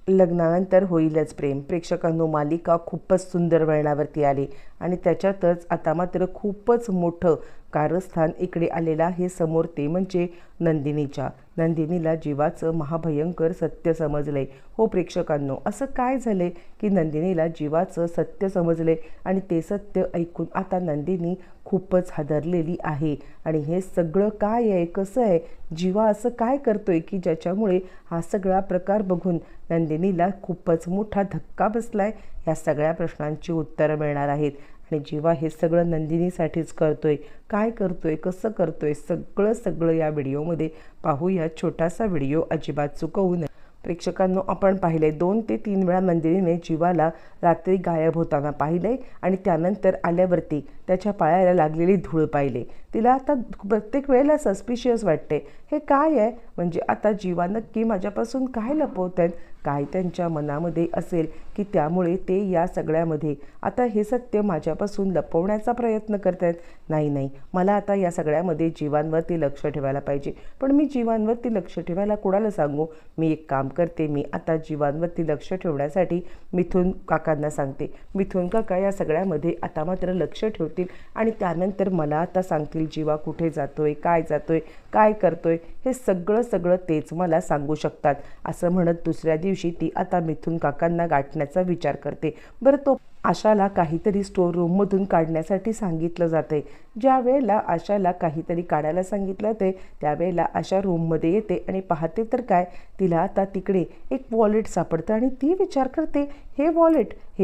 लग्नानंतर होईलच प्रेम. प्रेक्षकांनो, मालिका खूपच सुंदर वळणावरती आली आणि त्याच्यातच आता मात्र खूपच मोठं कारस्थान इकडे आलेलं आहे समोर, ते म्हणजे नंदिनीला जीवाचं महाभयंकर सत्य समजलंय. हो प्रेक्षकांनो, असं काय झालंय की नंदिनीला जीवाचं सत्य समजलंय आणि ते सत्य ऐकून आता नंदिनी खूपच हादरलेली आहे. आणि हे सगळं काय आहे, कसं आहे, जीवा असं काय करतोय की ज्याच्यामुळे हा सगळा प्रकार बघून नंदिनीला खूपच मोठा धक्का बसलाय. या सगळ्या प्रश्नांची उत्तरं मिळणार आहेत. आणि जीवा हे सगळं नंदिनीसाठीच करतोय. काय करतोय, कसं करतोय, सगळं या व्हिडिओमध्ये पाहूया. छोटासा व्हिडिओ अजिबात चुकवू नये. प्रेक्षकांनो, आपण पाहिले 2 ते 3 वेळा नंदिनीने जीवाला रात्री गायब होताना पाहिले आणि त्यानंतर आल्यावरती त्याच्या पायाला लागलेली धूळ पाहिले. तिला आता प्रत्येक वेळेला सस्पिशियस वाटते. हे काय आहे, म्हणजे आता जीवा नक्की माझ्यापासून काय लपवत आहेत, काय त्यांच्या मनामध्ये असेल की त्यामुळे ते या सगळ्यामध्ये आता हे सत्य माझ्यापासून लपवण्याचा प्रयत्न करत आहेत. नाही, मला आता या सगळ्यामध्ये जीवांवरती लक्ष ठेवायला पाहिजे. पण मी जीवांवरती लक्ष ठेवायला कोणाला सांगू? मी एक काम करते, मी आता जीवांवरती लक्ष ठेवण्यासाठी मिथुन काकांना सांगते. मिथुन काका या सगळ्यामध्ये आता मात्र लक्ष ठेवतील आणि त्यानंतर मला आता सांगतील जीवा कुठे जातोय, काय करतोय, हे सगळं तेच मला सांगू शकतात. असं म्हणत दुसऱ्या दिवशी ती आता मिथुन काकांना गाठण्याचा विचार करते. बरं, तो आशाला काहीतरी स्टोर रूममधून काढण्यासाठी सांगितलं जाते. ज्या वेळेला आशाला काहीतरी काढायला सांगितलं ते त्यावेळेला आशा रूममध्ये येते आणि पाहते तर काय, तिला आता तिकडे एक वॉलेट सापडतं आणि ती विचार करते, हे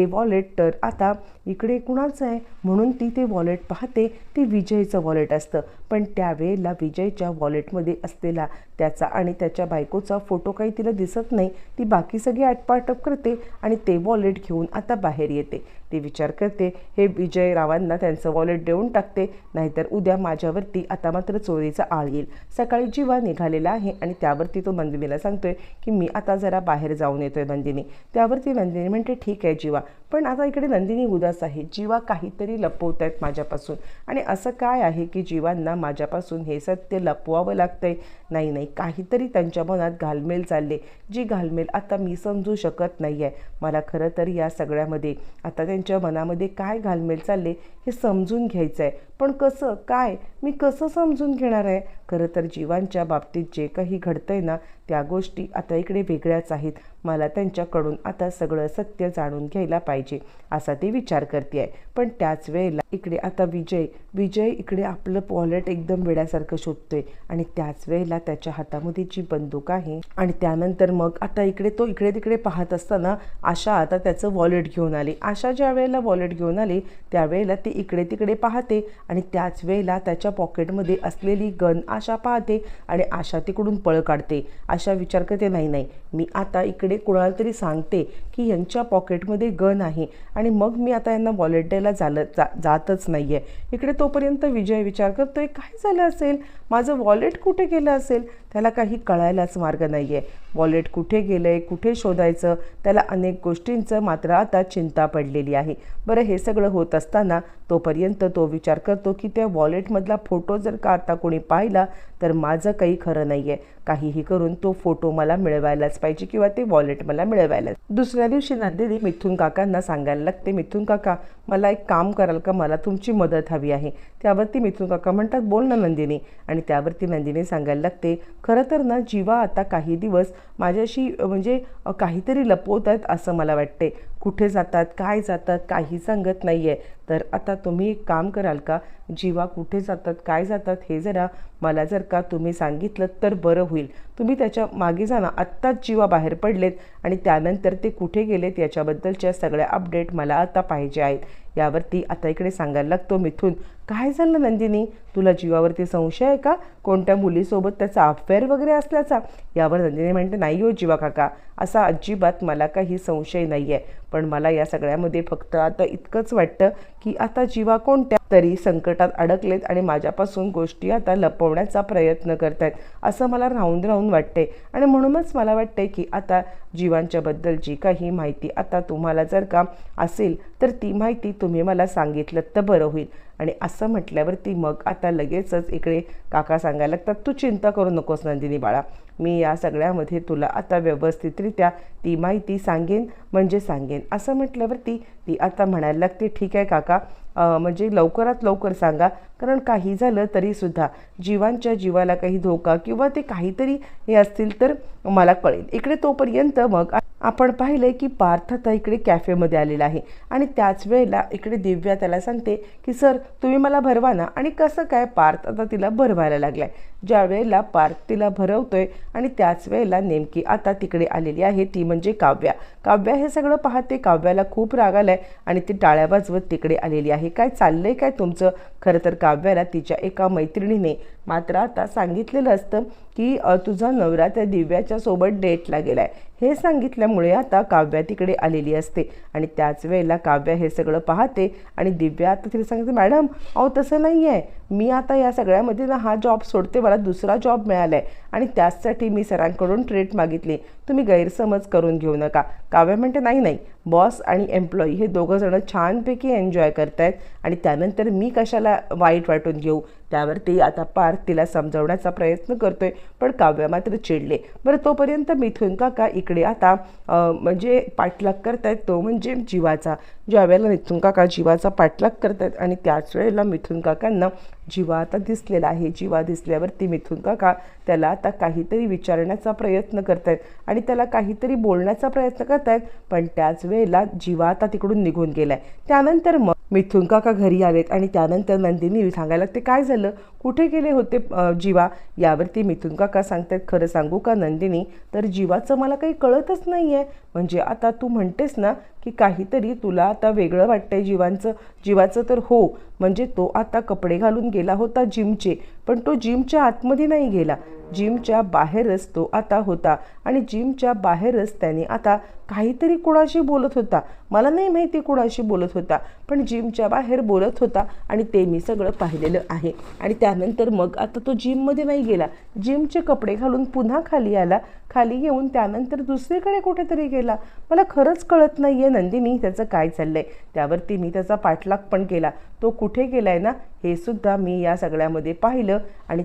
वॉलेट तर आता इकडे कुणाचं आहे, म्हणून ती ते वॉलेट पाहते. ते विजयचं वॉलेट असतं. पण त्यावेळेला विजयच्या वॉलेटमध्ये असलेला त्याचा आणि त्याच्या बायकोचा फोटो काही तिला दिसत नाही. ती बाकी सगळी आटपाटप करते आणि ते वॉलेट घेऊन आता बाहेर येते. ती विचार करते, हे विजयरावांना त्यांचं वॉलेट देऊन टाकते, नाहीतर उद्या माझ्यावरती आता मात्र चोरीचा आळ येईल. सकाळी जीवा निघालेला आहे आणि त्यावरती तो नंदिनीला सांगतोय की मी आता जरा बाहेर जाऊन येतोय नंदिनी. त्यावरती नंदिनी म्हणते, ठीक आहे जीवा. पण आता इकडे नंदिनी उदास आहे. जीवा काहीतरी लपवत आहेत माझ्यापासून. आणि असं काय आहे की जीवांना माझ्यापासून हे सत्य लपवावं लागतंय? नाही, काहीतरी त्यांच्या मनात घालमेल चालले, जी घालमेल आता मी समजू शकत नाही आहे. मला खरं तर या सगळ्यामध्ये आता त्यांच्या मनामध्ये काय घालमेल चालले हे समजून घ्यायचं आहे. पण कसं, काय, मी कसं समजून घेणार आहे? खरं तर जीवांच्या बाबतीत जे काही घडतंय ना, त्या गोष्टी आता इकडे वेगळ्याच आहेत. मला त्यांच्याकडून आता सगळं सत्य जाणून घ्यायला पाहिजे असा ती विचार करते आहे. पण त्याच वेळेला इकडे आता विजय इकडे आपलं वॉलेट एकदम वेड्यासारखं शोधतोय आणि त्याच वेळेला त्याच्या हातामध्ये जी बंदूक आहे. आणि त्यानंतर मग आता इकडे तिकडे पाहत असताना आशा आता त्याचं वॉलेट घेऊन आली. आशा ज्या वेळेला वॉलेट घेऊन आली त्यावेळेला ती इकडे तिकडे पाहते आणि त्याच वेळेला त्याच्या पॉकेटमध्ये असलेली गन आशा पाहते आणि आशा तिकडून पळ काढते. आशा विचार करते, नाही, मी आता इकडे कोणाला तरी सांगते की यांच्या पॉकेटमध्ये गन आहे आणि मग मी आता यांना वॉलेट द्यायला जातच नाही आहे. इकडे तोपर्यंत विजय विचार करतोय, काय झालं असेल, माझं वॉलेट कुठे गेलं असेल? त्याला काही कळायलाच मार्ग नाही आहे. वॉलेट कुठे गेलं आहे, कुठे शोधायचं, त्याला अनेक गोष्टींचं मात्र आता चिंता पडलेली आहे. बरं, हे सगळं होत असताना तोपर्यंत तो विचार करतो की त्या वॉलेटमधला फोटो जर का आता कोणी पाहिला तर माझं काही खरं नाही आहे. काहीही करून तो फोटो मला मिळवायलाच पाहिजे किंवा ते वॉलेट मला मिळवायलाच. दुसऱ्या दिवशी नंदिनी मिथुन काकांना सांगायला लागते, मिथुन काका मला एक काम कराल का, मला तुमची मदत हवी आहे. त्यावरती मिथुन काका म्हणतात, बोल ना नंदिनी. आणि त्यावरती नंदिनी सांगायला लागते, खरं तर ना जीवा आता काही दिवस माझ्याशी म्हणजे काहीतरी लपवत आहेत असं मला वाटते. कुठे जातात, काय जातात, काही सांगत नाही आहे. तर आता तुम्ही एक काम कराल का, जीवा कुठे जातात, काय जातात हे जरा मला जर का तुम्ही सांगितलं तर बरं होईल. तुम्ही त्याच्या मागे जा ना. आत्ताच जीवा बाहेर पडलेत आणि त्यानंतर ते कुठे गेलेत याच्याबद्दलच्या सगळ्या अपडेट मला आता पाहिजे आहेत. यावरती आता इकडे सांगायला लागतो मिथुन, काय झालं नंदिनी, तुला जीवावरती संशय आहे का, कोणत्या मुलीसोबत त्याचा अफेअर वगैरे असल्याचा? यावर नंदिनी म्हणते, नाही हो जीवा काका, असा अजिबात मला काही संशय नाही आहे. पण मला या सगळ्यामध्ये फक्त आता इतकंच वाटतं की आता जीवा कोणत्या तरी संकटात अडकलेत आणि माझ्यापासून गोष्टी आता लपवण्याचा प्रयत्न करत आहेत असं मला राहून वाटते. आणि म्हणूनच मला वाटते की आता जीवांच्याबद्दल जी काही माहिती आता तुम्हाला जर का असेल तर ती माहिती तुम्ही तुम्ही मला सांगितलं तर बरं होईल. आणि असं म्हटल्यावरती मग आता लगेचच इकडे काका सांगायला लागतात, तू चिंता करू नकोस नंदिनी बाळा, मी या सगळ्यामध्ये तुला आता व्यवस्थितरित्या ती माहिती सांगेन म्हणजे सांगेन. असं म्हटल्यावरती ती आता म्हणायला लागते, ठीक आहे काका, म्हणजे लवकरात लवकर सांगा, कारण काही झालं तरीसुद्धा जीवांच्या जीवाला काही धोका किंवा ते काहीतरी हे असतील तर मला कळेल. इकडे तोपर्यंत मग आपण पाहिलंय की पार्थ आता इकडे कॅफेमध्ये आलेला आहे आणि त्याच वेळेला इकडे दिव्या त्याला सांगते की सर तुम्ही मला भरवा ना. आणि कसं काय पार्थ आता तिला भरवायला लागलाय. ज्या वेळेला पार्थ तिला भरवतोय आणि त्याच वेळेला नेमकी आता तिकडे आलेली आहे ती म्हणजे काव्या. काव्या हे सगळं पाहते. काव्याला खूप राग आलाय आणि ती टाळ्या वाजवत तिकडे आलेली आहे. काय चाललंय काय तुमचं? खरं तर काव्याला तिच्या एका मैत्रिणीने मात्र आता सांगितलेलं असतं की तुझा नवरा त्या दिव्याच्या सोबत डेटला गेलाय. हे सांगितल्यामुळे आता काव्या तिकडे आलेली असते आणि त्याच वेळेला काव्या हे सगळं पाहते आणि दिव्या आता तिला सांगते, मॅडम अहो तसं नाही आहे, मी आता या सगळ्यामध्ये ना हा जॉब सोडते, मला दुसरा जॉब मिळाला आहे आणि त्याचसाठी मी सरांकडून ट्रीट मागितली, तुम्ही गैरसमज करून घेऊ नका. काव्या म्हणते, नाही नाही, बॉस आणि एम्प्लॉई हे दोघं जण छानपैकी एन्जॉय करतायत आणि त्यानंतर मी कशाला वाईट वाटून घेऊ. त्यावरती आता पार्थ तिला समजवण्याचा प्रयत्न करतोय पण काव्या मात्र चिडले. बरं तोपर्यंत मिथुन काका इकडे आता म्हणजे पाठलाग करतायत, तो म्हणजे जीवाचा. ज्या वेळेला मिथुन काका जीवाचा पाठलाग करतायत आणि त्याच वेळेला मिथुन काकांना जीवा आता दिसलेला आहे. जीवा दिसल्यावरती मिथुन काका त्याला आता काहीतरी विचारण्याचा प्रयत्न करतायत आणि त्याला काहीतरी बोलण्याचा प्रयत्न करतायत पण त्याच वेळेला जीवा आता तिकडून निघून गेलाय. त्यानंतर मग मिथुन काका घरी आलेत आणि त्यानंतर नंदिनी सांगायला ते काय झालं, कुठे गेले होते जीवा. यावरती मिथुन काका सांगतायत, खरं सांगू का नंदिनी, तर जीवाचं मला काही कळतच नाही आहे. म्हणजे आता तू म्हणतेस ना की काहीतरी तुला आता वेगळं वाटतंय जीवाचं तर हो, म्हणजे तो आता कपडे घालून गेला होता जिमचे, पण तो जिमच्या आतमध्ये नाही गेला, जिमच्या बाहेरच तो आता होता आणि जिमच्या बाहेरच त्याने आता काहीतरी कुणाशी बोलत होता. मला नाही माहिती कुणाशी बोलत होता पण जिमच्या बाहेर बोलत होता आणि ते मी सगळं पाहिलेलं आहे. आणि त्यानंतर मग आता तो जिममध्ये नाही गेला, जिमचे कपडे घालून पुन्हा खाली आला, खाली येऊन त्यानंतर दुसरीकडे कुठेतरी गेला. मला खरंच कळत नाही आहे नंदिनी त्याचं काय चाललंय. त्यावरती मी त्याचा पाठलाग पण केला, तो कुठे गेलाय ना हे सुद्धा मी या सगळ्यामध्ये पाहिलं. आणि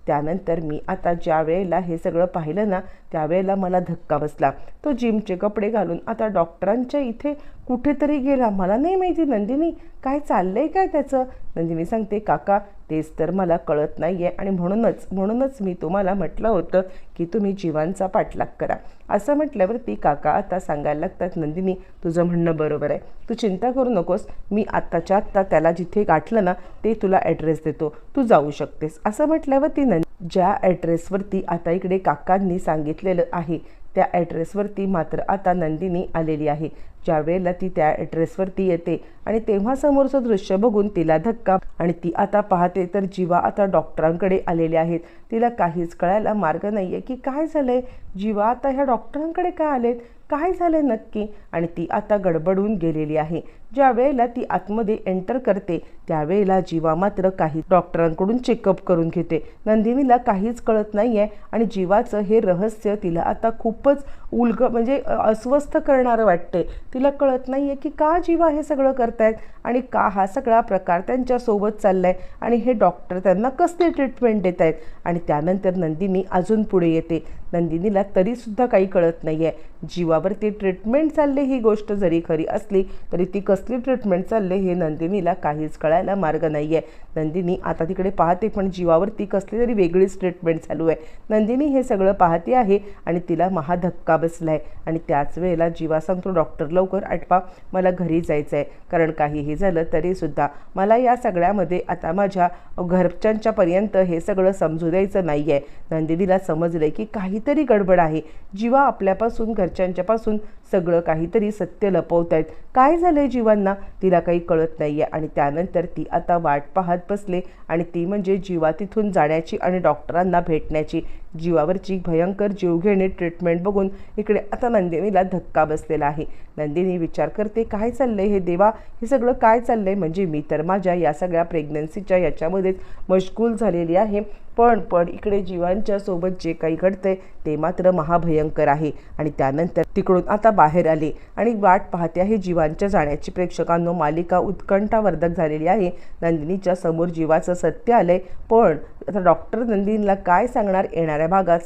त्यानंतर मी आता ज्या वेळेला हे सगळं पाहिलं ना त्यावेळेला मला धक्का बसला. तो जिमचे कपडे घालून आता डॉक्टरांच्या इथे कुठेतरी गेला. मला नाही माहिती नंदिनी काय चाललंय काय त्याचं. नंदिनी सांगते, काका तेच तर मला कळत नाही आहे आणि म्हणूनच मी तुम्हाला म्हटलं होतं की तुम्ही जीवांचा पाठलाग करा. असं म्हटल्यावरती काका आता सांगायला लागतात, नंदिनी तुझं म्हणणं बरोबर आहे, तू चिंता करू नकोस, मी आत्ताच्या आत्ता त्याला जिथे गाठलं ना ते तुला ॲड्रेस देतो, तू जाऊ शकतेस. असं म्हटल्यावरती ज्या ॲड्रेसवरती आता इकडे काकांनी सांगितलेलं आहे त्या ॲड्रेसवरती मात्र आता नंदिनी आलेली आहे. ज्या वेळेला ती त्या ॲड्रेसवरती येते आणि तेव्हा समोरचं दृश्य बघून तिला धक्का आणि ती आता पाहते तर जीवा आता डॉक्टरांकडे आलेले आहेत. तिला काहीच कळायला मार्ग नाही आहे की काय झालं आहे, जीवा आता ह्या डॉक्टरांकडे का आलेत, काय झालं नक्की. आणि ती आता गडबडून गेलेली आहे. ज्या वेळेला ती आतमध्ये एंटर करते त्यावेळेला जीवा मात्र काही डॉक्टरांकडून चेकअप करून घेते. नंदिनीला काहीच कळत नाही आहे आणि जीवाचं हे रहस्य तिला आता खूपच म्हणजे अस्वस्थ करणारं वाटते. तिला कळत नाही आहे की का जीवा हे सगळं करतायत आणि का हा सगळा प्रकार त्यांच्यासोबत चाललाय आणि हे डॉक्टर त्यांना कसली ट्रीटमेंट देत आहेत. आणि त्यानंतर नंदिनी अजून पुढे येते. नंदिनीला तरीसुद्धा काही कळत नाही आहे. जीवावरती ट्रीटमेंट चालले ही गोष्ट जरी खरी असली तरी ती कसली ट्रीटमेंट चालले हे नंदिनीला काहीच कळायला मार्ग नाही आहे. नंदिनी आता तिकडे पाहते पण जीवावरती कसली तरी वेगळीच ट्रीटमेंट चालू आहे. नंदिनी हे सगळं पाहते आहे आणि तिला महाधक्का बसला आहे. आणि त्याच वेळेला जीवा सांगतो, डॉक्टर लवकर आटपा, मला घरी जायचं आहे, कारण काहीही झालं तरीसुद्धा मला या सगळ्यामध्ये आता माझ्या घरच्यांच्यापर्यंत हे सगळं समजू द्यायचं नाही आहे. नंदिनीला समजलं की काहीतरी गडबड आहे. जीवा आपल्यापासून घरच्यांच्यापासून सगळं काहीतरी सत्य लपवत आहेत. काय झालंय जीवांना तिला काही कळत नाही आहे. आणि त्यानंतर ती आता वाट पाहत बसले आणि ती म्हणजे जीवा तिथून जाण्याची आणि डॉक्टरांना भेटण्याची. जीवावरची भयंकर जीवघेणी ट्रीटमेंट बघून इकडे आता नंदिनीला धक्का बसलेला आहे. नंदिनी विचार करते, काय चाललंय हे देवा, हे सगळं काय चाललंय? म्हणजे मी तर माझ्या या सगळ्या प्रेग्नन्सीच्या याच्यामध्येच मशगूल झालेली आहे, पण इकडे जीवांच्या सोबत जे काही घडतंय ते मात्र महाभयंकर आहे. आणि त्यानंतर तिकडून आता बाहेर आले आणि वाट पाहते आहे जीवांच्या जाण्याची. प्रेक्षकांनो, मालिका उत्कंठावर्धक झालेली आहे. नंदिनीच्या समोर जीवाचं सत्य आलंय, पण आता डॉक्टर नंदिनीला काय सांगणार येणाऱ्या भागात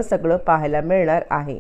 सगळं पाहायला मिळणार आहे.